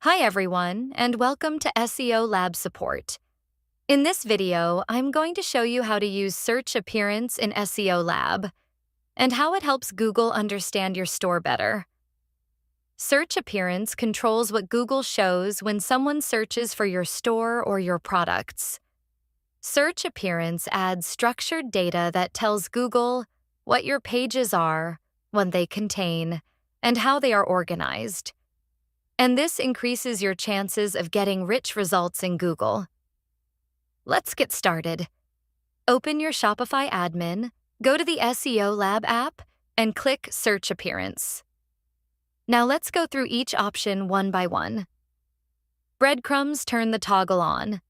Hi everyone, and welcome to SEOLab support. In this video, I'm going to show you how to use search appearance in SEOLab and how it helps Google understand your store better. Search appearance controls what Google shows when someone searches for your store or your products. Search appearance adds structured data that tells Google what your pages are, what they contain, and how they are organized. And this increases your chances of getting rich results in Google. Let's get started. Open your Shopify admin, go to the SEOLab app, and click Search Appearance. Now let's go through each option one by one. Breadcrumbs turn the toggle on.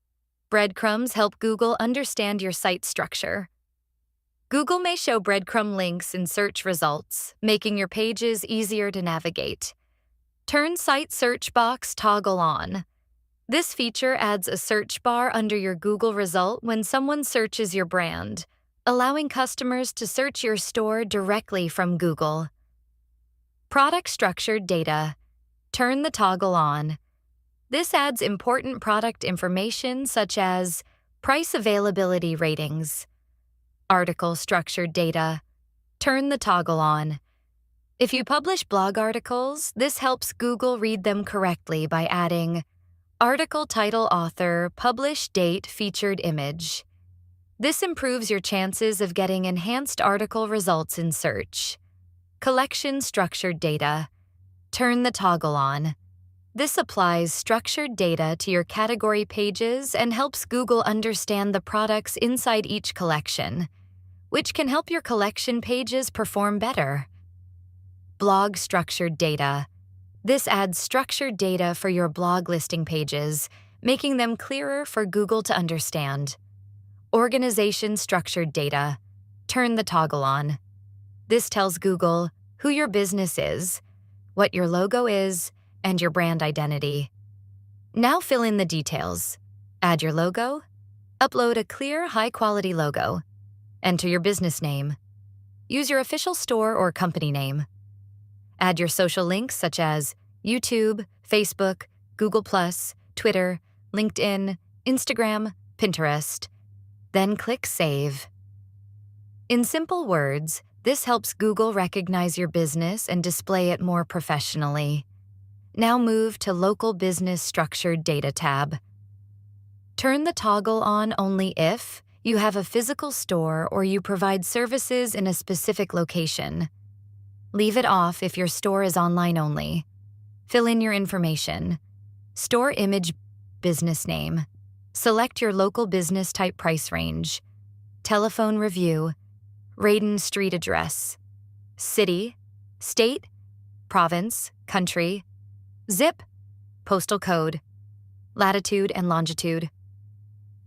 Breadcrumbs help Google understand your site structure. Google may show breadcrumb links in search results, making your pages easier to navigate. Turn Site Search Box toggle on. This feature adds a search bar under your Google result when someone searches your brand, allowing customers to search your store directly from Google. Product Structured Data. Turn the toggle on. This adds important product information such as price availability ratings. Article Structured Data. Turn the toggle on. If you publish blog articles, this helps Google read them correctly by adding article title author, publish date, featured image. This improves your chances of getting enhanced article results in search. Collection Structured Data. Turn the toggle on. This applies structured data to your category pages and helps Google understand the products inside each collection, which can help your collection pages perform better. Blog Structured Data. This adds structured data for your blog listing pages, making them clearer for Google to understand. Organization Structured Data. Turn the toggle on. This tells Google who your business is, what your logo is, and your brand identity. Now fill in the details. Add your logo. Upload a clear, high-quality logo. Enter your business name. Use your official store or company name. Add your social links such as YouTube, Facebook, Google+, Twitter, LinkedIn, Instagram, Pinterest. Then click Save. In simple words, this helps Google recognize your business and display it more professionally. Now move to Local Business Structured Data tab. Turn the toggle on only if you have a physical store or you provide services in a specific location. Leave it off if your store is online only. Fill in your information. Store image, business name. Select your local business type price range. Telephone review. Radon street address. City, state, province, country. Zip, postal code. Latitude and longitude.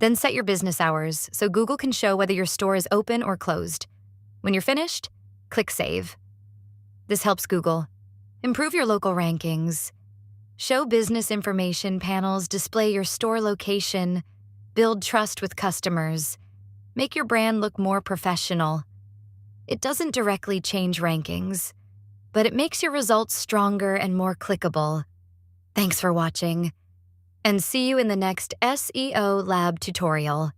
Then set your business hours so Google can show whether your store is open or closed. When you're finished, click Save. This helps Google improve your local rankings. Show business information panels display your store location, build trust with customers, make your brand look more professional. It doesn't directly change rankings, but it makes your results stronger and more clickable. Thanks for watching, and see you in the next SEO Lab tutorial.